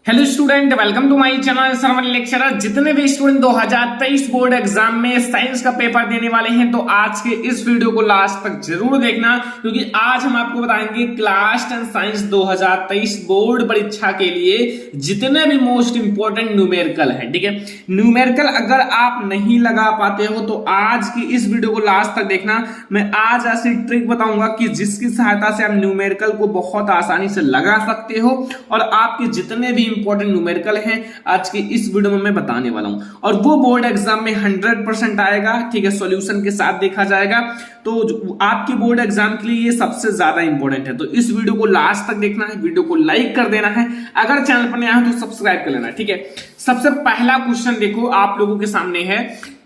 Hello student, welcome to my channel Sarvan lecturer. जितने भी student 2023 board exam में science का पेपर देने वाले हैं तो आज के इस वीडियो को लास्ट तक जरूर देखना, क्योंकि आज हम आपको बताएंगे क्लास 10 साइंस 2023 बोर्ड परीक्षा के लिए जितने भी मोस्ट इंपोर्टेंट न्यूमेरिकल है। ठीक है, न्यूमेरिकल अगर आप नहीं लगा पाते हो तो आज की इस वीडियो को लास्ट तक देखना। मैं आज ऐसी ट्रिक बताऊंगा कि जिसकी सहायता से आप न्यूमेरिकल को बहुत आसानी से लगा सकते हो और आपके जितने भी इंपॉर्टेंट न्यूमेरिकल हैं आज की इस वीडियो में मैं बताने वाला हूं, और वो बोर्ड एग्जाम में 100% आएगा। ठीक है, सॉल्यूशन के साथ देखा जाएगा, तो आपके बोर्ड एग्जाम के लिए ये सबसे ज्यादा इंपॉर्टेंट है। तो इस वीडियो को लास्ट तक देखना है, वीडियो को लाइक कर देना है, अगर चैनल पर नया हो तो सब्सक्राइब कर लेना है। ठीक है, सबसे पहला क्वेश्चन देखो आप लोगों के सामने है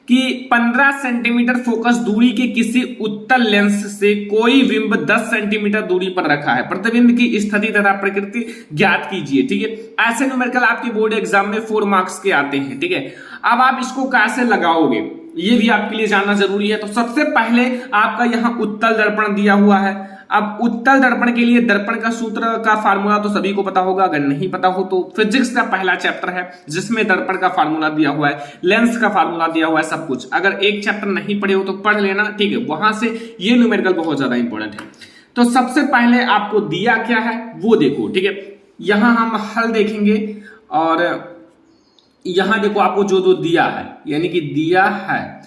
कि 15 सेंटीमीटर फोकस दूरी के किसी उत्तल लेंस से कोई बिंब 10 सेंटीमीटर दूरी पर रखा है, प्रतिबिंब की स्थिति तथा प्रकृति ज्ञात कीजिए। ठीक है, ऐसे न्यूमेरिकल आपके बोर्ड एग्जाम में 4 मार्क्स के आते हैं। ठीक है, अब आप इसको कैसे लगाओगे ये भी आपके लिए जानना जरूरी है। तो सबसे पहले आपका यहां उत्तल दर्पण दिया हुआ है। अब उत्तल दर्पण के लिए दर्पण का सूत्र का फार्मूला तो सभी को पता होगा, अगर नहीं पता हो तो फिजिक्स का पहला चैप्टर है जिसमें दर्पण का फार्मूला दिया हुआ है, लेंस का फार्मूला दिया हुआ है, सब कुछ। अगर एक चैप्टर नहीं पढ़े हो तो पढ़ लेना। ठीक है, वहां से ये न्यूमेरिकल बहुत ज्यादा इंपॉर्टेंट है। तो सबसे पहले आपको दिया क्या है वो देखो। ठीक है, यहां हम हल देखेंगे और यहां देखो आपको जो जो दिया है, यानी कि दिया है।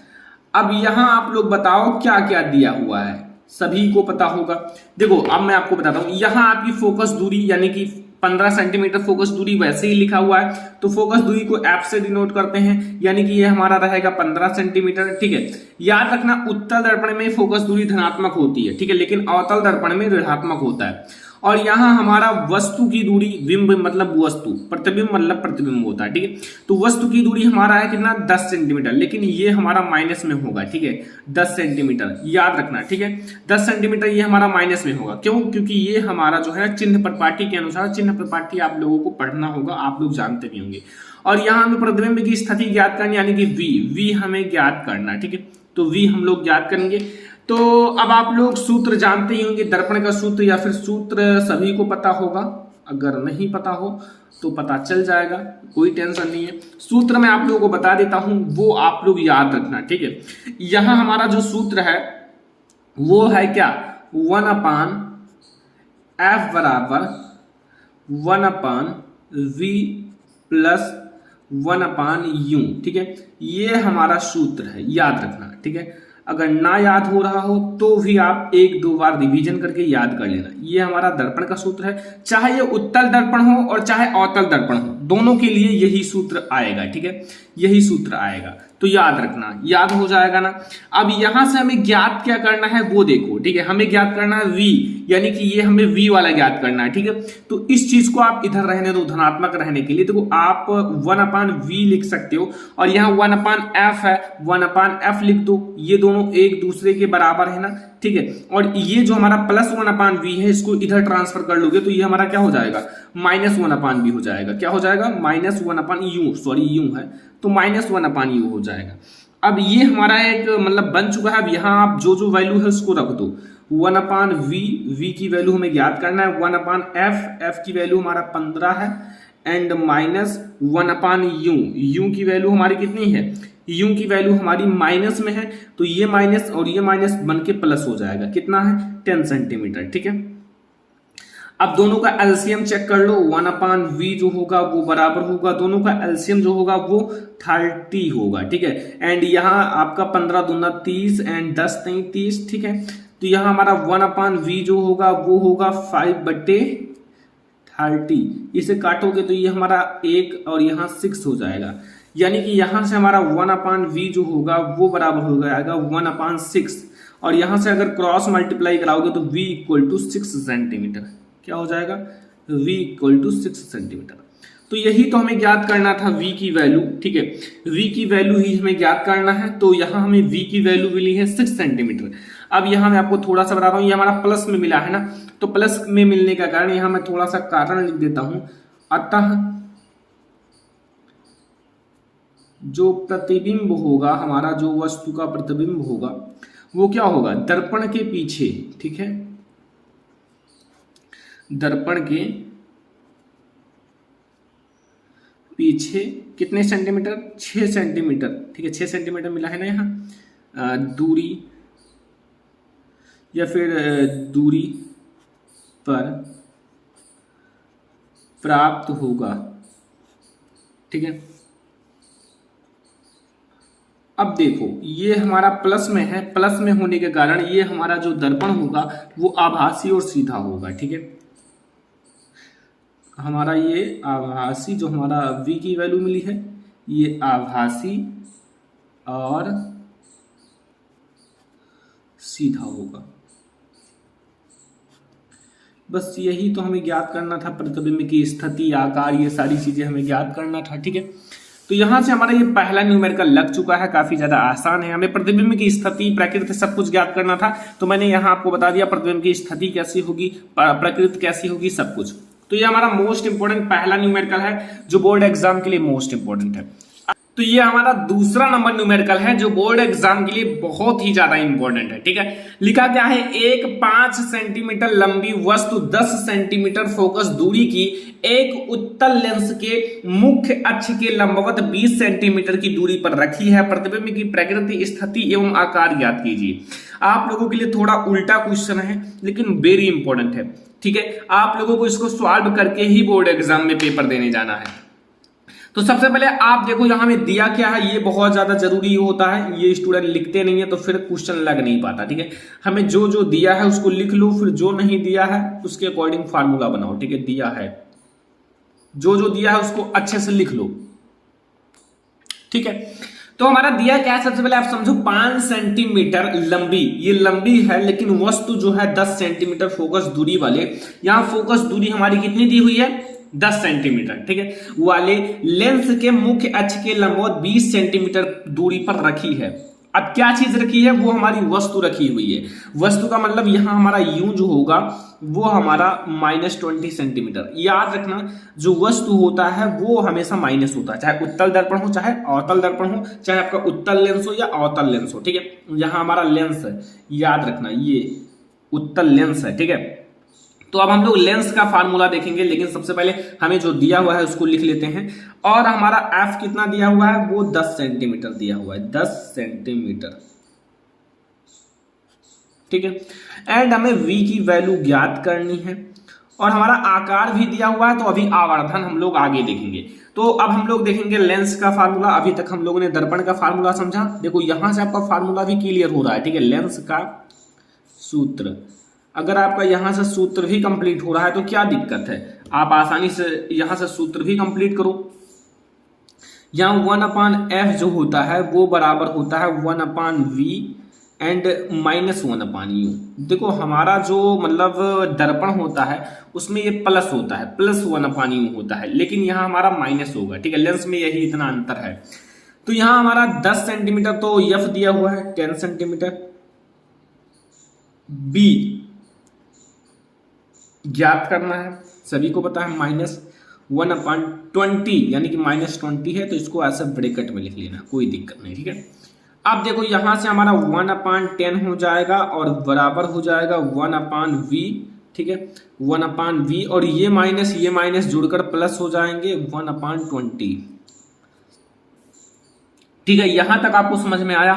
अब यहां आप लोग बताओ क्या क्या दिया हुआ है, सभी को पता होगा। देखो अब मैं आपको बताता हूं, यहां आपकी फोकस दूरी यानी कि 15 सेंटीमीटर फोकस दूरी वैसे ही लिखा हुआ है, तो फोकस दूरी को एफ से डिनोट करते हैं, यानी कि ये हमारा रहेगा 15 सेंटीमीटर। ठीक है, याद रखना उत्तल दर्पण में फोकस दूरी धनात्मक होती है, ठीक है, लेकिन अवतल दर्पण में ऋणात्मक होता है। और यहां हमारा वस्तु की दूरी, बिंब मतलब वस्तु, प्रतिबिंब मतलब प्रतिबिंब होता है। ठीक है, तो वस्तु की दूरी हमारा है कितना, 10 सेंटीमीटर, लेकिन ये हमारा माइनस में होगा। ठीक है, 10 सेंटीमीटर याद रखना। ठीक है, 10 सेंटीमीटर ये हमारा माइनस में होगा। क्यों? क्योंकि ये हमारा जो है चिन्ह प्रपाठी के अनुसार, चिन्ह प्रपाठी आप लोगों को पढ़ना होगा, आप लोग जानते भी होंगे। और यहाँ हमें प्रतिबिंब की स्थिति ज्ञात करनी, यानी कि वी हमें ज्ञात करना। ठीक है, तो वी हम लोग ज्ञात करेंगे। तो अब आप लोग सूत्र जानते ही होंगे, दर्पण का सूत्र या फिर सूत्र सभी को पता होगा, अगर नहीं पता हो तो पता चल जाएगा, कोई टेंशन नहीं है। सूत्र मैं आप लोगों को बता देता हूं, वो आप लोग याद रखना। ठीक है, यहां हमारा जो सूत्र है वो है क्या, 1/f बराबर 1/v प्लस 1/u। ठीक है, ये हमारा सूत्र है, याद रखना। ठीक है, अगर ना याद हो रहा हो तो भी आप 1-2 बार रिवीजन करके याद कर लेना। ये हमारा दर्पण का सूत्र है, चाहे ये उत्तल दर्पण हो और चाहे अवतल दर्पण हो, दोनों के लिए यही सूत्र आएगा। ठीक है, यही सूत्र आएगा, तो याद रखना, याद हो जाएगा ना। अब यहां से हमें ज्ञात क्या करना है वो देखो। ठीक है, हमें ज्ञात करना है v, यानी कि ये हमें v वाला ज्ञात करना है। ठीक है, तो इस चीज को आप इधर रहने दो, धनात्मक रहने के लिए। देखो आप 1/v लिख सकते हो और यहाँ 1/f है, 1/f लिख दो, ये दोनों एक दूसरे के बराबर है ना। ठीक है, और ये जो हमारा प्लस 1/v है इसको इधर ट्रांसफर कर लोगे तो ये हमारा क्या हो जाएगा, -1/v हो जाएगा। क्या हो जाएगा, -1/u, सॉरी u है तो -1/u हो जाएगा। अब ये हमारा एक मतलब बन चुका है। अब यहाँ आप जो जो वैल्यू है उसको रख दो, 1/v, v की वैल्यू हमें ज्ञात करना है, 1/f, f की वैल्यू हमारा 15 है, एंड -1/u, u की वैल्यू हमारी कितनी है, u की वैल्यू हमारी माइनस में है, तो ये माइनस और ये माइनस बन के प्लस हो जाएगा। कितना है, 10 सेंटीमीटर। ठीक है, अब दोनों का एलसीएम चेक कर लो, 1/v जो होगा वो बराबर होगा, दोनों का एलसीएम जो होगा वो 30 होगा। ठीक है, एंड यहाँ आपका 15 दूना 30 एंड 10 नहीं 30। ठीक है, तो यहाँ हमारा 1/v जो होगा वो होगा 5/30, इसे काटोगे तो ये हमारा 1 और यहाँ 6 हो जाएगा, यानी कि यहां से हमारा 1/v जो होगा वो बराबर हो जाएगा 1/6, और यहां से अगर क्रॉस मल्टीप्लाई कराओगे तो v इक्वल टू 6 सेंटीमीटर। क्या हो जाएगा, v इक्वल टू 6 सेंटीमीटर। तो यही तो हमें ज्ञात करना था, v की वैल्यू। ठीक है, v की वैल्यू ही हमें ज्ञात करना है, तो यहां हमें v की वैल्यू मिली है 6 सेंटीमीटर। अब यहां मैं आपको थोड़ा सा बताता हूं, ये हमारा प्लस में मिला है ना, तो प्लस में मिलने का कारण यहां मैं थोड़ा सा कारण लिख देता हूं। अतः जो प्रतिबिंब होगा हमारा, जो वस्तु का प्रतिबिंब होगा वो क्या होगा, दर्पण के पीछे। ठीक है, दर्पण के पीछे कितने सेंटीमीटर, 6 सेंटीमीटर, ठीक है 6 सेंटीमीटर मिला है ना यहाँ दूरी, या फिर दूरी पर प्राप्त होगा, ठीक है। अब देखो ये हमारा प्लस में है, प्लस में होने के कारण ये हमारा जो दर्पण होगा वो आभासी और सीधा होगा, ठीक है। हमारा ये आभासी जो हमारा v की वैल्यू मिली है ये आभासी और सीधा होगा। बस यही तो हमें ज्ञात करना था, प्रतिबिंब की स्थिति, आकार, ये सारी चीजें हमें ज्ञात करना था, ठीक है। तो यहां से हमारा ये पहला न्यूमेरिकल लग चुका है, काफी ज्यादा आसान है। हमें प्रतिबिंब की स्थिति, प्रकृति सब कुछ ज्ञात करना था, तो मैंने यहाँ आपको बता दिया प्रतिबिंब की स्थिति कैसी होगी, प्रकृति कैसी होगी, सब कुछ। तो ये हमारा मोस्ट इंपोर्टेंट पहला न्यूमेरिकल है जो बोर्ड एग्जाम के लिए मोस्ट इंपोर्टेंट है। तो ये हमारा दूसरा नंबर न्यूमेरिकल है जो बोर्ड एग्जाम के लिए बहुत ही ज्यादा इंपॉर्टेंट है, ठीक है। लिखा क्या है, एक 5 सेंटीमीटर लंबी वस्तु 10 सेंटीमीटर फोकस दूरी की एक उत्तल लेंस के मुख्य अक्ष के लंबवत 20 सेंटीमीटर की दूरी पर रखी है। प्रतिबिंब की प्रकृति, स्थिति एवं आकार ज्ञात कीजिए। आप लोगों के लिए थोड़ा उल्टा क्वेश्चन है लेकिन वेरी इंपॉर्टेंट है, ठीक है। आप लोगों को इसको सॉल्व करके ही बोर्ड एग्जाम में पेपर देने जाना है। तो सबसे पहले आप देखो यहाँ में दिया क्या है, ये बहुत ज्यादा जरूरी होता है, ये स्टूडेंट लिखते नहीं है तो फिर क्वेश्चन लग नहीं पाता, ठीक है। हमें जो जो दिया है उसको लिख लो, फिर जो नहीं दिया है उसके अकॉर्डिंग फार्मूला बनाओ, ठीक है। दिया है, जो जो दिया है उसको अच्छे से लिख लो, ठीक है। तो हमारा दिया क्या है, सबसे पहले आप समझो 5 सेंटीमीटर लंबी, ये लंबी है लेकिन वस्तु जो है 10 सेंटीमीटर फोकस दूरी वाले, यहां फोकस दूरी हमारी कितनी दी हुई है 10 सेंटीमीटर, ठीक है, वाले लेंस के मुख्य अक्ष के लंबवत 20 सेंटीमीटर दूरी पर रखी है। अब क्या चीज रखी है, वो हमारी वस्तु रखी हुई है। वस्तु का मतलब यहां हमारा यू जो होगा वो हमारा -20 सेंटीमीटर। याद रखना जो वस्तु होता है वो हमेशा माइनस होता है, चाहे उत्तल दर्पण हो, चाहे अवतल दर्पण हो, चाहे आपका उत्तल लेंस हो या अवतल लेंस हो, ठीक है। यहां हमारा लेंस है, याद रखना ये उत्तल लेंस है, ठीक है। तो अब हम लोग लेंस का फार्मूला देखेंगे, लेकिन सबसे पहले हमें जो दिया हुआ है उसको लिख लेते हैं। और हमारा एफ कितना दिया हुआ है, वो 10 सेंटीमीटर दिया हुआ है, 10 सेंटीमीटर, ठीक है। एंड हमें v की वैल्यू ज्ञात करनी है और हमारा आकार भी दिया हुआ है। तो अभी आवर्धन हम लोग आगे देखेंगे। तो अब हम लोग देखेंगे लेंस का फार्मूला। अभी तक हम लोगों ने दर्पण का फार्मूला समझा, देखो यहां से आपका फार्मूला भी क्लियर हो रहा है, ठीक है। लेंस का सूत्र, अगर आपका यहां से सूत्र भी कंप्लीट हो रहा है तो क्या दिक्कत है, आप आसानी से यहां से सूत्र भी कंप्लीट करो। यहां 1/f जो होता है वो बराबर होता है 1/v एंड -1/u। देखो हमारा जो मतलब दर्पण होता है उसमें ये प्लस होता है, +1/u होता है, लेकिन यहाँ हमारा माइनस होगा, ठीक है। लेंस में यही इतना अंतर है। तो यहाँ हमारा 10 सेंटीमीटर तो f दिया हुआ है, 10 सेंटीमीटर, b ज्ञात करना है, सभी को पता है -1/20 यानी कि -20 है, तो इसको ऐसा ब्रैकेट में लिख लेना, कोई दिक्कत नहीं, ठीक है। अब देखो यहां से हमारा 1/10 हो जाएगा और बराबर हो जाएगा 1/v, ठीक है, 1/v, और ये माइनस जुड़कर प्लस हो जाएंगे 1/20, ठीक है। यहां तक आपको समझ में आया।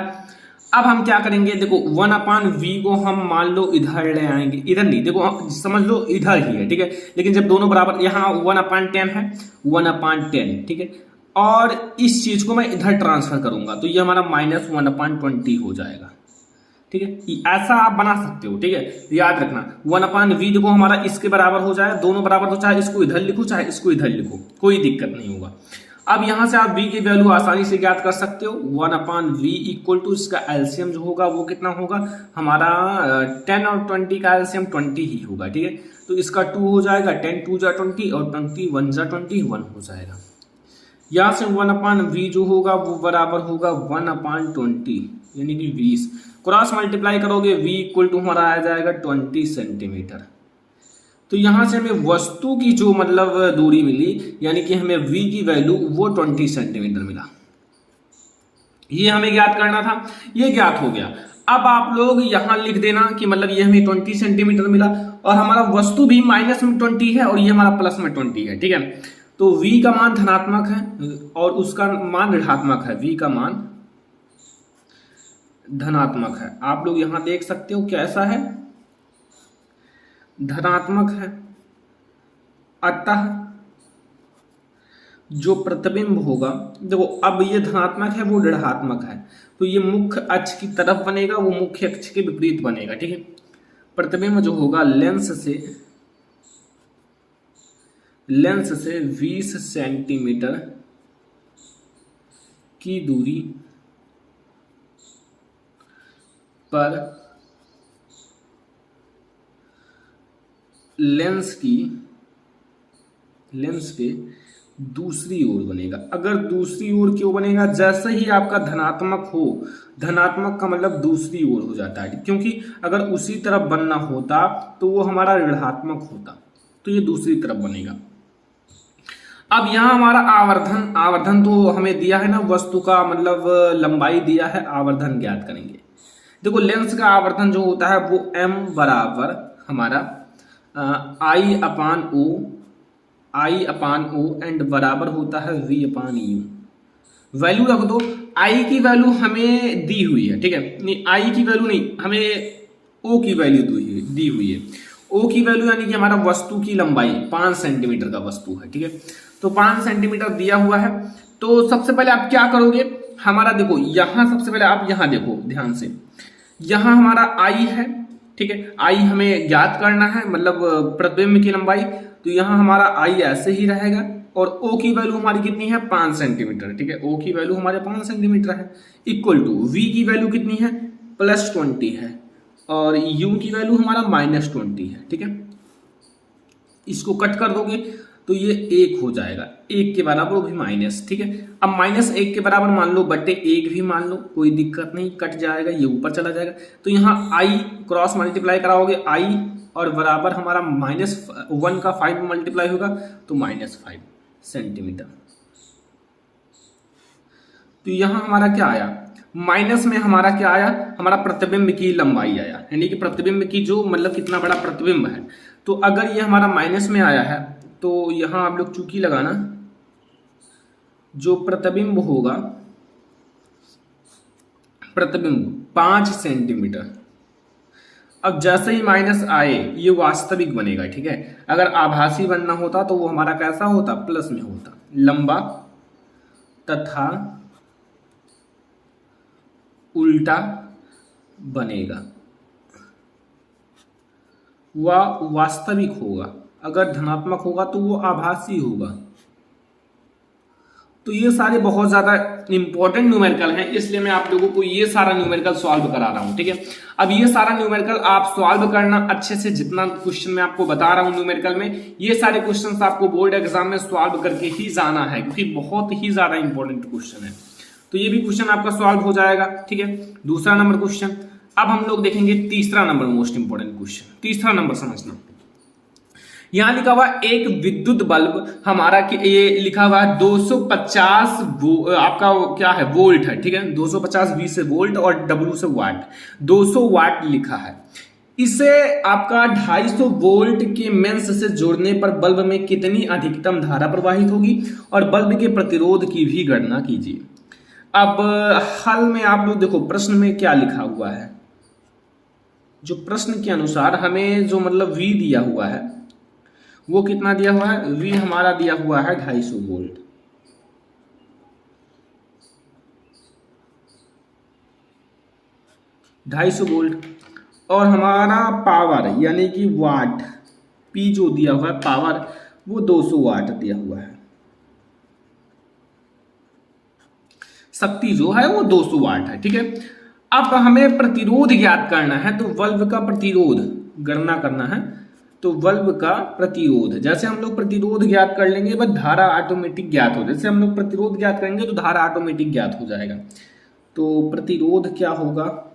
अब हम क्या करेंगे, देखो 1/v को हम मान लो इधर ले आएंगे, इधर नहीं, देखो समझ लो इधर ही है, ठीक है। लेकिन जब दोनों बराबर, यहाँ 1/10 है, 1/10, ठीक है, और इस चीज को मैं इधर ट्रांसफर करूंगा तो ये हमारा -1/20 हो जाएगा, ठीक है। ऐसा आप बना सकते हो, ठीक है। याद रखना 1/v देखो हमारा इसके बराबर हो जाए, दोनों बराबर, तो चाहे इसको इधर लिखो चाहे इसको इधर लिखो, कोई दिक्कत नहीं होगा। अब यहां से आप v की वैल्यू आसानी से ज्ञात कर सकते हो। 1/v इक्वल टू इसका एलसीएम जो होगा वो कितना होगा हमारा 10 और 20 का एलसीएम 20 ही होगा, ठीक है। तो इसका 2 हो जाएगा, 10 2 जा 20 और 20 1 जा 20, 1 हो जाएगा। यहां से 1/v जो होगा वो बराबर होगा 1/20 यानी कि 20, क्रॉस मल्टीप्लाई करोगे v इक्वल टू हमारा आ जाएगा 20 सेंटीमीटर। तो यहां से हमें वस्तु की जो मतलब दूरी मिली यानी कि हमें v की वैल्यू वो 20 सेंटीमीटर मिला, ये हमें ज्ञात करना था, ये ज्ञात हो गया। अब आप लोग यहां लिख देना कि मतलब ये हमें 20 सेंटीमीटर मिला और हमारा वस्तु भी -20 है और ये हमारा +20 है, ठीक है। तो V का मान धनात्मक है और उसका मान ऋणात्मक है, V का मान धनात्मक है। आप लोग यहां देख सकते हो कैसा है, धनात्मक है। अतः जो प्रतिबिंब होगा, देखो अब ये धनात्मक है, वो ऋणात्मक है, तो ये मुख्य अक्ष की तरफ बनेगा, वो मुख्य अक्ष के विपरीत बनेगा, ठीक है। प्रतिबिंब जो होगा लेंस से 20 सेंटीमीटर की दूरी पर लेंस के दूसरी ओर बनेगा। अगर दूसरी ओर क्यों बनेगा, जैसे ही आपका धनात्मक हो, धनात्मक का मतलब दूसरी ओर हो जाता है, क्योंकि अगर उसी तरफ बनना होता तो वो हमारा ऋणात्मक होता, तो ये दूसरी तरफ बनेगा। अब यहां हमारा आवर्धन तो हमें दिया है ना, वस्तु का मतलब लंबाई दिया है, आवर्धन ज्ञात करेंगे। देखो लेंस का आवर्धन जो होता है वो m बराबर हमारा I अपान O एंड बराबर होता है V अपान U। वैल्यू रख दो, I की वैल्यू हमें दी हुई है, ठीक है, नहीं I की वैल्यू नहीं, हमें O की वैल्यू दी हुई है। O की वैल्यू यानी कि हमारा वस्तु की लंबाई 5 सेंटीमीटर का वस्तु है, ठीक है, तो 5 सेंटीमीटर दिया हुआ है। तो सबसे पहले आप क्या करोगे, हमारा देखो यहां सबसे पहले आप यहां देखो ध्यान से, यहां हमारा I है, ठीक है, I हमें ज्ञात करना है, मतलब प्रतिबिंब की लंबाई, तो यहां हमारा I ऐसे ही रहेगा और O की वैल्यू हमारी कितनी है 5 सेंटीमीटर, ठीक है, O की वैल्यू हमारे 5 सेंटीमीटर है, इक्वल टू V की वैल्यू कितनी है +20 है और U की वैल्यू हमारा -20 है, ठीक है। इसको कट कर दोगे तो ये 1 हो जाएगा, 1 के बराबर वो भी माइनस, ठीक है। अब -1 के बराबर मान लो, बटे 1 भी मान लो, कोई दिक्कत नहीं, कट जाएगा, ये ऊपर चला जाएगा। तो यहाँ I क्रॉस मल्टीप्लाई कराओगे I और बराबर हमारा -1 का 5 मल्टीप्लाई होगा तो -5 सेंटीमीटर। तो यहाँ हमारा क्या आया, माइनस में हमारा क्या आया, हमारा प्रतिबिंब की लंबाई आया, यानी कि प्रतिबिंब की जो मतलब कितना बड़ा प्रतिबिंब है। तो अगर ये हमारा माइनस में आया है तो यहां आप लोग चूकी लगाना, जो प्रतिबिंब होगा, प्रतिबिंब 5 सेंटीमीटर। अब जैसे ही माइनस आए ये वास्तविक बनेगा, ठीक है। अगर आभासी बनना होता तो वो हमारा कैसा होता, प्लस में होता, लंबा तथा उल्टा बनेगा, वह वास्तविक होगा। अगर धनात्मक होगा तो वो आभासी होगा। तो ये सारे बहुत ज्यादा इंपॉर्टेंट न्यूमेरिकल हैं, इसलिए मैं आप लोगों को ये सारा न्यूमेरिकल सॉल्व करा रहा हूं, ठीक है। अब ये सारा न्यूमेरिकल आप सॉल्व करना अच्छे से, जितना क्वेश्चन मैं आपको बता रहा हूं न्यूमेरिकल में, ये सारे क्वेश्चंस आपको बोर्ड एग्जाम में सॉल्व करके ही जाना है, क्योंकि बहुत ही ज्यादा इंपॉर्टेंट क्वेश्चन है। तो ये भी क्वेश्चन आपका सॉल्व हो जाएगा, ठीक है। दूसरा नंबर क्वेश्चन। अब हम लोग देखेंगे तीसरा नंबर, मोस्ट इंपॉर्टेंट क्वेश्चन। तीसरा नंबर समझना, यहां लिखा हुआ एक विद्युत बल्ब हमारा ये लिखा हुआ है 250 आपका क्या है वोल्ट है, ठीक है, 250 V से वोल्ट और W से वाट, 200 वाट लिखा है। इसे आपका 250 वोल्ट के मेंस से जोड़ने पर बल्ब में कितनी अधिकतम धारा प्रवाहित होगी और बल्ब के प्रतिरोध की भी गणना कीजिए। अब हल में आप लोग देखो प्रश्न में क्या लिखा हुआ है, जो प्रश्न के अनुसार हमें जो मतलब V दिया हुआ है वो कितना दिया हुआ है, V हमारा दिया हुआ है 250 वोल्ट। और हमारा पावर यानी कि वाट, P जो दिया हुआ है पावर, वो 200 वाट दिया हुआ है। शक्ति जो है वो 200 वाट है, ठीक है। अब हमें प्रतिरोध ज्ञात करना है, तो बल्ब का प्रतिरोध गणना करना है। तो बल्ब का प्रतिरोध, जैसे हम लोग प्रतिरोध ज्ञात कर लेंगे बस धारा ऑटोमेटिक ज्ञात हो, जैसे हम लोग प्रतिरोध ज्ञात करेंगे तो धारा ऑटोमेटिक ज्ञात हो जाएगा। तो प्रतिरोध क्या होगा,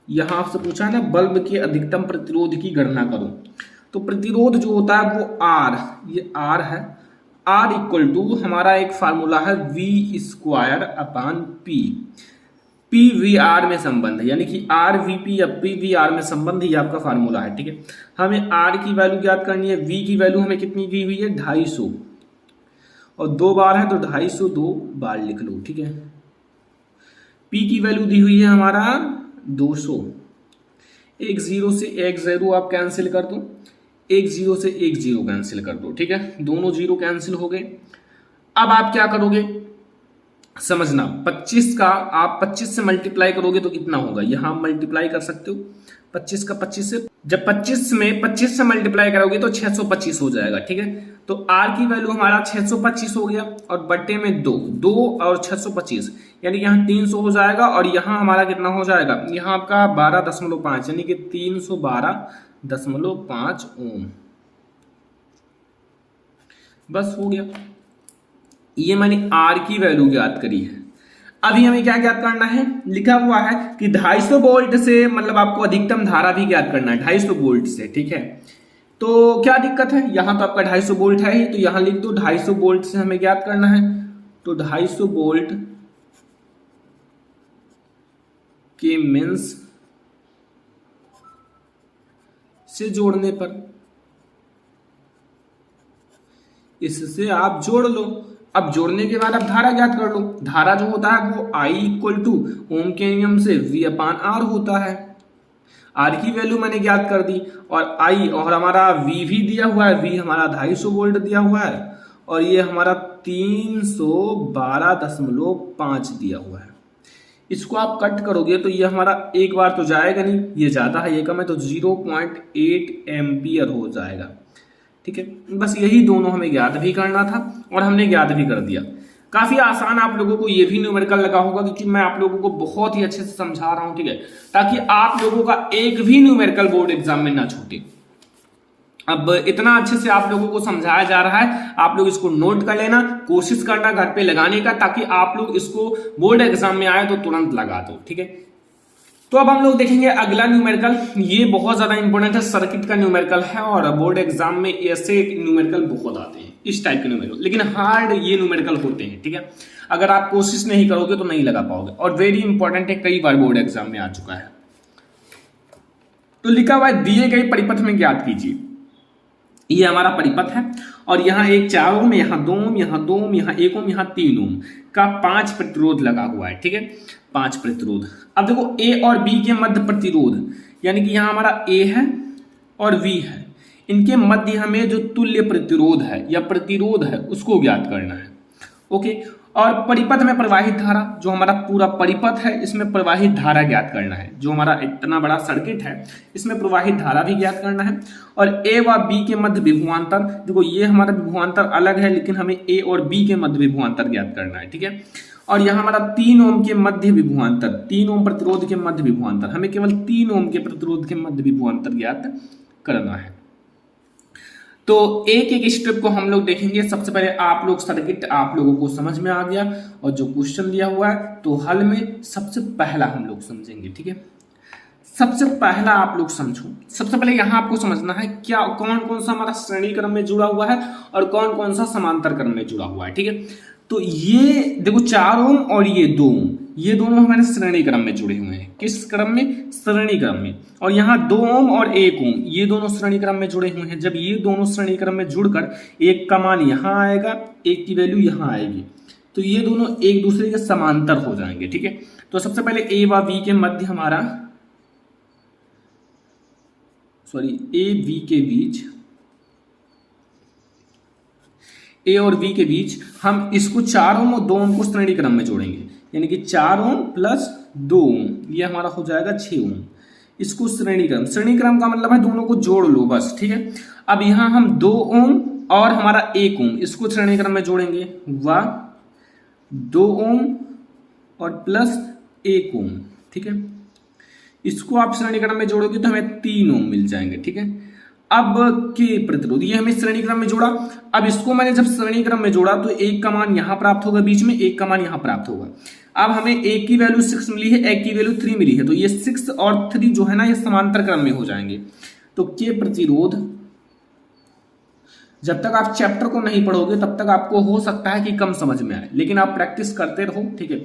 यहां आपसे पूछा है ना बल्ब के अधिकतम प्रतिरोध की गणना करो। तो प्रतिरोध जो होता है वो R, ये R है, R = हमारा एक फार्मूला है V² अपान P। PVR में संबंध है, यानी कि RVP या PVR में संबंध ही आपका फार्मूला है। ठीक है, हमें R की वैल्यू ज्ञात करनी है, V की वैल्यू हमें कितनी दी हुई है 250, और 2 बार है तो 250 2 बार लिख लो। ठीक है, P की वैल्यू दी हुई है हमारा 200, एक जीरो से एक जीरो आप कैंसिल कर दो, एक जीरो से एक जीरो कैंसिल कर दो। ठीक है, दोनों जीरो कैंसिल हो गए। अब आप क्या करोगे समझना, 25 का आप 25 से मल्टीप्लाई करोगे तो कितना होगा, यहां मल्टीप्लाई कर सकते हो 25 का 25 से, जब 25 में 25 से मल्टीप्लाई करोगे तो 625 हो जाएगा। ठीक है, तो R की वैल्यू हमारा 625 हो गया, और बट्टे में 2 और 625 यानी कि यहाँ 300 हो जाएगा, और यहाँ हमारा कितना हो जाएगा, यहाँ आपका 12.5 यानी कि 312.5 ओम। बस हो गया, ये मैंने R की वैल्यू ज्ञात करी है। अभी हमें क्या ज्ञात करना है, लिखा हुआ है कि 250 वोल्ट से मतलब आपको अधिकतम धारा भी ज्ञात करना है 250 वोल्ट से। ठीक है, तो क्या दिक्कत है, यहां तो आपका 250 वोल्ट है ही, तो यहां लिख दो 250 वोल्ट से हमें ज्ञात करना है। तो 250 वोल्ट के मीन्स से जोड़ने पर, इससे आप जोड़ लो। अब जोड़ने के बाद आप धारा ज्ञात कर लो। धारा जो होता है वो I इक्वल टू ओम के नियम से V/R होता है। R की वैल्यू मैंने ज्ञात कर दी, और I और हमारा V भी दिया हुआ है, V हमारा 250 वोल्ट दिया हुआ है, और ये हमारा 312.5 दिया हुआ है। इसको आप कट करोगे तो ये हमारा एक बार तो जाएगा नहीं, ये ज्यादा है ये कम है, तो 0.8 एम्पियर हो जाएगा। ठीक है, बस यही दोनों हमें ज्ञात भी करना था और हमने ज्ञात भी कर दिया। काफी आसान आप लोगों को ये भी न्यूमेरिकल लगा होगा, क्योंकि मैं आप लोगों को बहुत ही अच्छे से समझा रहा हूं। ठीक है, ताकि आप लोगों का एक भी न्यूमेरिकल बोर्ड एग्जाम में ना छूटे। अब इतना अच्छे से आप लोगों को समझाया जा रहा है, आप लोग इसको नोट कर लेना, कोशिश करना घर पे लगाने का, ताकि आप लोग इसको बोर्ड एग्जाम में आए तो तुरंत लगा दो। ठीक है, तो अब हम लोग देखेंगे अगला न्यूमेरिकल। ये बहुत ज्यादा इंपॉर्टेंट है, सर्किट का न्यूमेरिकल है, और बोर्ड एग्जाम में ऐसे न्यूमेरिकल बहुत आते हैं, इस टाइप के न्यूमेरिकल, लेकिन हार्ड ये न्यूमेरिकल होते हैं। ठीक है, अगर आप कोशिश नहीं करोगे तो नहीं लगा पाओगे, और वेरी इंपॉर्टेंट है, कई बार बोर्ड एग्जाम में आ चुका है। तो लिखा हुआ है दिए गए परिपथ में ज्ञात कीजिए। ये हमारा परिपथ है, और यहाँ एक 4 ओम, यहाँ 2 ओम, यहाँ 2 ओम, यहाँ 1 ओम, यहाँ 3 ओम का 5 प्रतिरोध लगा हुआ है। ठीक है, 5 प्रतिरोध। अब देखो A और B के मध्य प्रतिरोध, यानी कि यहाँ हमारा A है और V है, इनके मध्य हमें जो तुल्य प्रतिरोध है या प्रतिरोध है उसको ज्ञात करना है। ओके, और परिपथ में प्रवाहित धारा, जो हमारा पूरा परिपथ है इसमें प्रवाहित धारा ज्ञात करना है। जो हमारा इतना बड़ा सर्किट है इसमें प्रवाहित धारा भी ज्ञात करना है। और A व B के मध्य विभवांतर, देखो ये हमारा विभवांतर अलग है, लेकिन हमें A और B के मध्य विभवांतर ज्ञात करना है। ठीक है, और यहाँ हमारा 3 ओम के मध्य विभवांतर, 3 ओम प्रतिरोध के मध्य विभवांतर, हमें केवल 3 ओम के प्रतिरोध के मध्य विभवांतर ज्ञात करना है। तो एक एक स्टेप को हम लोग देखेंगे। सबसे पहले आप लोग सर्किट आप लोगों को समझ में आ गया, और जो क्वेश्चन दिया हुआ है तो हल में सबसे पहला हम लोग समझेंगे। ठीक है, सबसे पहला आप लोग समझो। सबसे पहले यहाँ आपको समझना है क्या कौन कौन सा हमारा श्रेणी क्रम में जुड़ा हुआ है और कौन कौन सा समांतर क्रम में जुड़ा हुआ है। ठीक है, तो ये देखो 4 ओम और ये 2 ओम, ये दोनों हमारे श्रेणी क्रम में जुड़े हुए हैं। किस क्रम में? श्रेणी क्रम में। और यहाँ 2 ओम और 1 ओम ये दोनों श्रेणी क्रम में जुड़े हुए हैं। जब ये दोनों श्रेणी क्रम में जुड़कर एक का मान यहाँ आएगा, एक की वैल्यू यहाँ आएगी, तो ये दोनों एक दूसरे के समांतर हो जाएंगे। ठीक है, तो सबसे पहले ए व बी के मध्य हमारा ए बी के बीच, ए और बी के बीच हम इसको 4 ओम और 2 ओम को श्रेणी क्रम में जोड़ेंगे, यानी कि 4 ओम प्लस 2 ओम ये हमारा हो जाएगा 6 ओम। इसको श्रेणी क्रम का मतलब है दोनों को जोड़ लो बस। ठीक है, अब यहां हम 2 ओम और हमारा 1 ओम इसको श्रेणी क्रम में जोड़ेंगे, वाह 2 ओम और प्लस 1 ओम। ठीक है, इसको आप श्रेणी क्रम में जोड़ोगे तो हमें 3 ओम मिल जाएंगे। ठीक है, अब के प्रतिरोध ये हमें श्रेणी क्रम में जोड़ा। अब इसको मैंने जब श्रेणी क्रम में जोड़ा तो एक का मान यहां प्राप्त होगा, बीच में एक का मान यहां प्राप्त होगा। अब हमें एक की वैल्यू 6 मिली है, एक की वैल्यू 3 मिली है, तो ये 6 और 3 जो है ना ये समांतर क्रम में हो जाएंगे। तो के प्रतिरोध जब तक आप चैप्टर को नहीं पढ़ोगे तब तक आपको हो सकता है कि कम समझ में आए, लेकिन आप प्रैक्टिस करते रहो, ठीक है।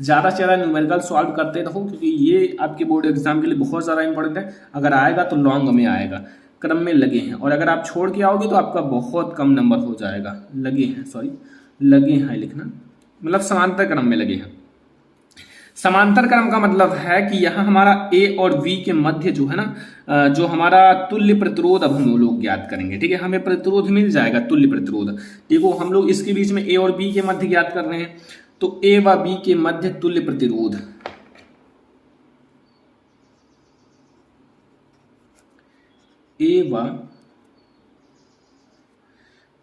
ज़्यादा से ज़्यादा न्यूमेरिकल सॉल्व करते रहो, क्योंकि ये आपके बोर्ड एग्जाम के लिए बहुत ज़्यादा इंपॉर्टेंट है। अगर आएगा तो लॉन्ग में आएगा, क्रम में लगे हैं, और अगर आप छोड़ के आओगे तो आपका बहुत कम नंबर हो जाएगा। लगे हैं, सॉरी लगे हैं लिखना, मतलब समांतर क्रम में लगे हैं। समांतर क्रम का मतलब है कि यहाँ हमारा ए और बी के मध्य जो है ना, जो हमारा तुल्य प्रतिरोध अब हम लोग ज्ञात करेंगे, ठीक है। हमें प्रतिरोध मिल जाएगा, तुल्य प्रतिरोध। देखो हम लोग इसके बीच में ए और बी के मध्य ज्ञात कर रहे हैं, तो ए व बी के मध्य तुल्य प्रतिरोध, ए व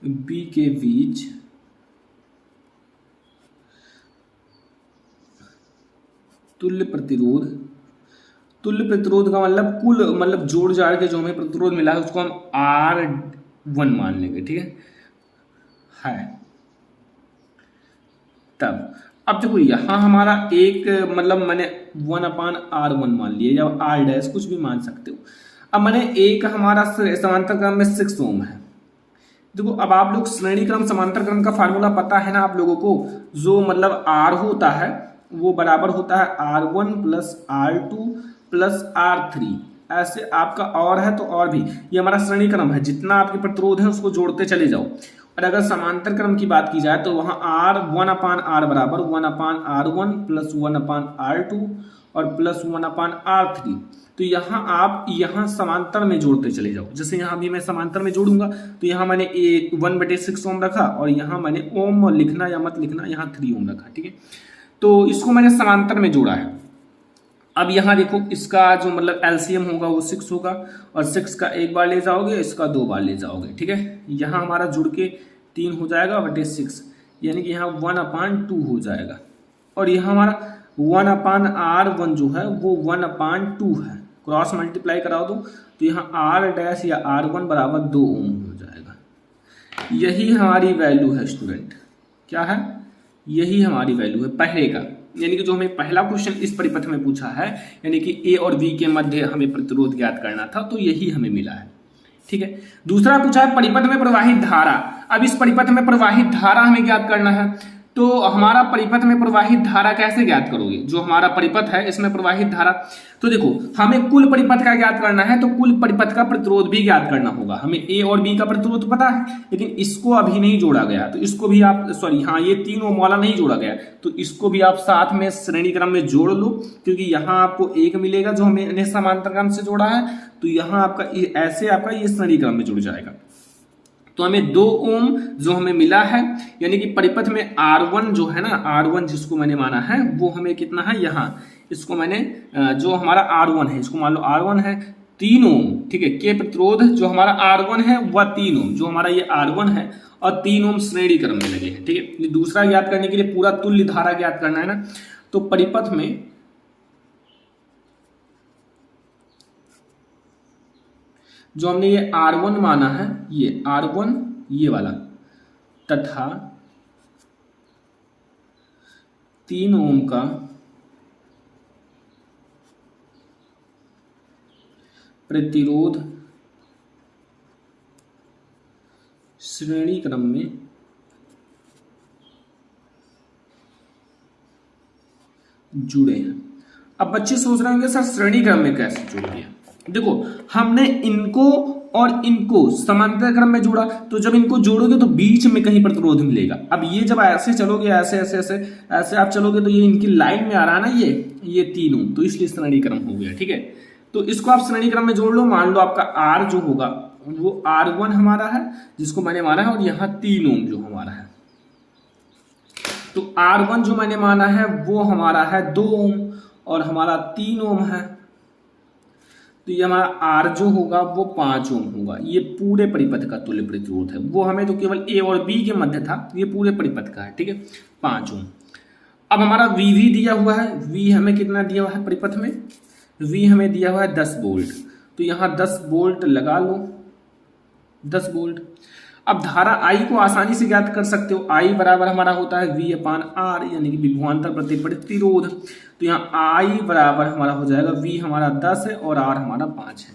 बी के बीच तुल्य प्रतिरोध। तुल्य प्रतिरोध का मतलब कुल, मतलब जोड़ जाड़ के जो हमें प्रतिरोध मिला है उसको हम R1 मान लेंगे, ठीक है। तब अब देखो यहाँ हमारा एक, मतलब मैंने 1/R1 मान लिया, या R डैश कुछ भी मान सकते हो। अब मैंने एक हमारा समांतर क्रम में 6 ओम है। देखो अब आप लोग श्रेणी क्रम समांतर क्रम का फार्मूला पता है ना आप लोगों को, जो मतलब R होता है वो बराबर होता है R1 plus R2 plus R3। ऐसे आपका और है तो और भी, ये हमारा श्रेणी क्रम है, जितना आपके प्रतिरोध है उसको जोड़ते चले जाओ। और अगर समांतर क्रम की बात की जाए तो वहां R1/R बराबर 1/R1 प्लस 1/R2 और प्लस 1/R3। तो यहाँ आप यहाँ समांतर में जोड़ते चले जाओ। जैसे यहाँ भी मैं समांतर में जोड़ूंगा तो यहाँ मैंने 1/6 ओम रखा, और यहाँ मैंने ओम लिखना या मत लिखना, यहाँ 3 ओम रखा, ठीक है। तो इसको मैंने समांतर में जोड़ा है। अब यहाँ देखो इसका जो मतलब एलसीएम होगा वो 6 होगा, और 6 का एक बार ले जाओगे, इसका 2 बार ले जाओगे, ठीक है। यहाँ हमारा जुड़ के 3 हो जाएगा बटे 6, यानी कि यहाँ 1/2 हो जाएगा। और यहाँ हमारा 1/R1 जो है वो 1/2 है, क्रॉस मल्टीप्लाई करा दो तो यहाँ R डैश या R1 बराबर 2 ओम हो जाएगा। यही हमारी वैल्यू है स्टूडेंट, क्या है, यही हमारी वैल्यू है पहले का, यानी कि जो हमें पहला क्वेश्चन इस परिपथ में पूछा है, यानी कि ए और बी के मध्य हमें प्रतिरोध ज्ञात करना था, तो यही हमें मिला है, ठीक है। दूसरा पूछा है परिपथ में प्रवाहित धारा। अब इस परिपथ में प्रवाहित धारा हमें ज्ञात करना है, तो हमारा परिपथ में प्रवाहित धारा कैसे ज्ञात करोगे, जो हमारा परिपथ है इसमें प्रवाहित धारा। तो देखो हमें कुल परिपथ का ज्ञात करना है, तो कुल परिपथ का प्रतिरोध भी ज्ञात करना होगा। हमें ए और बी का प्रतिरोध पता है, लेकिन इसको अभी नहीं जोड़ा गया, तो इसको भी आप, सॉरी हाँ, ये 3 ओम वाला नहीं जोड़ा गया, तो इसको भी आप साथ में श्रेणी क्रम में जोड़ लो, क्योंकि यहाँ आपको 1 मिलेगा जो हमने समांतर क्रम से जोड़ा है, तो यहाँ आपका ऐसे आपका ये श्रेणी क्रम में जुड़ जाएगा। तो हमें 2 ओम जो हमें मिला है, यानी कि परिपथ में R1 जो है ना, R1 जिसको मैंने माना है वो हमें कितना है, यहाँ इसको मैंने जो हमारा R1 है इसको मान लो R1 है 3 ओम, ठीक है। के प्रतिरोध जो हमारा R1 है वह 3 ओम, जो हमारा ये R1 है, और 3 ओम श्रेणी क्रम में लगे हैं, ठीक है। दूसरा ज्ञात करने के लिए पूरा तुल्य धारा ज्ञात करना है ना, तो परिपथ में जो हमने ये R1 माना है, ये R1 ये वाला, तथा 3 ओम का प्रतिरोध श्रेणी क्रम में जुड़े हैं। अब बच्चे सोच रहे होंगे सर श्रेणी क्रम में कैसे जुड़ गया। देखो हमने इनको और इनको समांतर क्रम में जोड़ा, तो जब इनको जोड़ोगे तो बीच में कहीं प्रतिरोध मिलेगा। अब ये जब ऐसे चलोगे, ऐसे ऐसे ऐसे ऐसे आप चलोगे, तो ये इनकी लाइन में आ रहा है ना, ये 3 ओम, तो इसलिए श्रेणी क्रम हो गया, ठीक है। तो इसको आप श्रेणी क्रम में जोड़ लो। मान लो आपका R जो होगा वो R1 हमारा है, जिसको मैंने माना है, और यहाँ 3 ओम जो हमारा है, तो R1 जो मैंने माना है वो हमारा है 2 ओम, और हमारा 3 ओम है, तो ये हमारा R जो होगा वो 5 ओम होगा। ये पूरे परिपथ का तुल्य प्रतिरोध है, वो हमें तो केवल ए और बी के मध्य था, ये पूरे परिपथ का है, ठीक है, 5 ओम। अब हमारा V भी दिया हुआ है, V हमें कितना दिया हुआ है परिपथ में, V हमें दिया हुआ है 10 वोल्ट, तो यहाँ 10 वोल्ट लगा लो, 10 वोल्ट। अब धारा I को आसानी से ज्ञात कर सकते हो, I बराबर हमारा होता है V/R, यानी कि विभवांतर प्रति प्रतिरोध। तो यहाँ I बराबर हमारा हो जाएगा, V हमारा 10 है और R हमारा 5 है,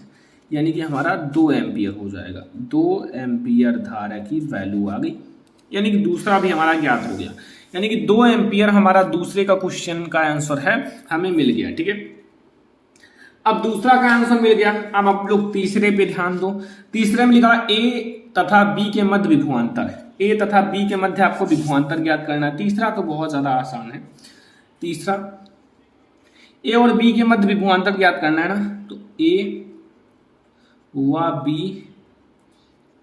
यानी कि हमारा 2 एम्पियर हो जाएगा। 2 एम्पियर धारा की वैल्यू आ गई, यानी कि दूसरा भी हमारा ज्ञात हो गया। यानी कि 2 एम्पियर हमारा दूसरे का क्वेश्चन का आंसर है, हमें मिल गया। ठीक है, अब दूसरा का आंसर मिल गया। अब आप लोग तीसरे पे ध्यान दो। तीसरे में लिखा ए तथा बी के मध्य विभवांतर है। ए तथा बी के मध्य आपको विभवांतर ज्ञात करना है। तीसरा तो बहुत ज्यादा आसान है। तीसरा ए और बी के मध्य विभवांतर ज्ञात करना है ना, तो ए व बी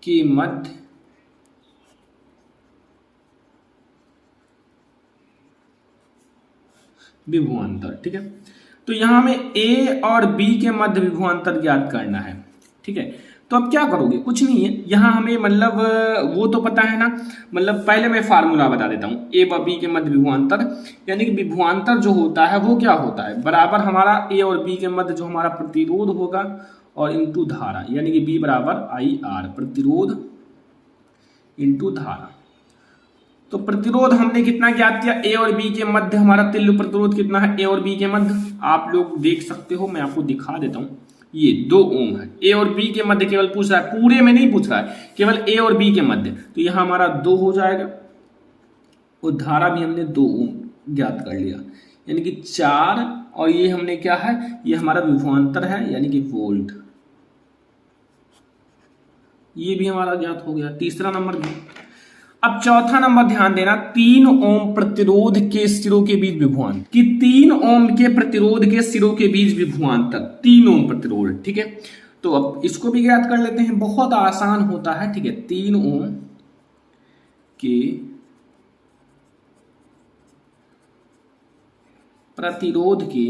के मध्य विभवांतर। ठीक है, तो यहां हमें ए और बी के मध्य विभवांतर ज्ञात करना है। ठीक है, तो अब क्या करोगे, कुछ नहीं है। यहां हमें मतलब वो तो पता है ना, मतलब पहले मैं फार्मूला बता देता हूं। ए व बी के मध्य विभवांतर, यानी कि विभवांतर जो होता है वो क्या होता है, बराबर हमारा ए और बी के मध्य जो हमारा प्रतिरोध होगा और इंटू धारा, यानी कि बी बराबर आई आर, प्रतिरोध इंटू धारा। तो प्रतिरोध हमने कितना ज्ञात किया, ए और बी के मध्य हमारा तुल्य प्रतिरोध कितना है, ए और बी के मध्य आप लोग देख सकते हो, मैं आपको दिखा देता हूं। ये 2 ओम है। ए और बी के मध्य केवल पूछ रहा है, पूरे में नहीं पूछ रहा है, केवल ए और बी के मध्य। तो यहां हमारा 2 हो जाएगा और धारा भी हमने 2 ओम ज्ञात कर लिया, यानी कि 4। और ये हमने क्या है, ये हमारा विभवांतर है, यानी कि वोल्ट। ये भी हमारा ज्ञात हो गया, तीसरा नंबर भी। अब चौथा नंबर ध्यान देना, 3 ओम प्रतिरोध के सिरों के बीच विभवांतर, कि 3 ओम के प्रतिरोध के सिरों के बीच विभवांतर, 3 ओम प्रतिरोध। ठीक है, तो अब इसको भी ज्ञात कर लेते हैं, बहुत आसान होता है। ठीक है, 3 ओम के प्रतिरोध के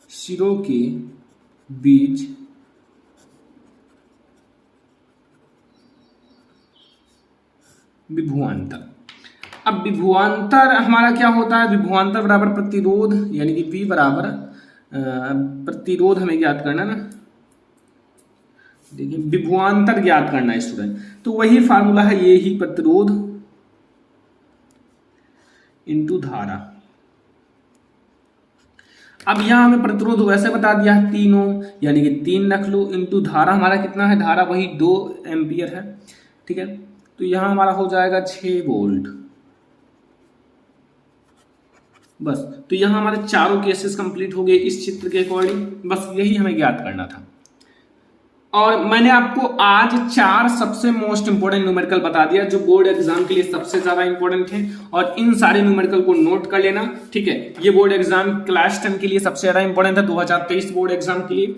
सिरों के बीच विभवांतर। अब विभवांतर हमारा क्या होता है, विभवांतर बराबर प्रतिरोध, यानी कि V बराबर प्रतिरोध हमें ज्ञात करना ना। देखिए विभवांतर ज्ञात करना है स्टूडेंट, तो वही फार्मूला है, ये ही प्रतिरोध इंटू धारा। अब यहां हमें प्रतिरोध वैसे बता दिया है 3 ओम, यानी कि 3 रख लो, इंटू धारा हमारा कितना है, धारा वही 2 एम्पियर है। ठीक है, तो यहां हमारा हो जाएगा 6 वोल्ट। बस, तो यहां हमारे चारों केसेस कंप्लीट हो गए इस चित्र के अकॉर्डिंग। बस यही हमें ज्ञात करना था। और मैंने आपको आज 4 सबसे मोस्ट इंपोर्टेंट न्यूमेरिकल बता दिया, जो बोर्ड एग्जाम के लिए सबसे ज्यादा इंपोर्टेंट है, और इन सारे न्यूमेरिकल को नोट कर लेना। ठीक है, ये बोर्ड एग्जाम क्लास 10 के लिए सबसे ज्यादा इंपोर्टेंट है, 2023 बोर्ड एग्जाम के लिए।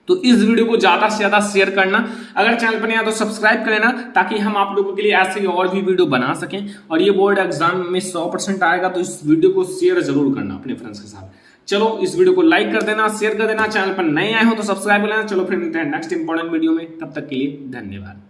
तो इस वीडियो को ज्यादा से ज्यादा शेयर करना, अगर चैनल पर नया तो सब्सक्राइब कर लेना, ताकि हम आप लोगों के लिए ऐसे और भी वीडियो बना सकें। और ये बोर्ड एग्जाम में 100% आएगा, तो इस वीडियो को शेयर जरूर करना अपने फ्रेंड्स के साथ। चलो इस वीडियो को लाइक कर देना, शेयर कर देना, चैनल पर नए आए हो तो सब्सक्राइब कर लेना। चलो फिर मिलते हैं नेक्स्ट इंपॉर्टेंट वीडियो में, तब तक के लिए धन्यवाद।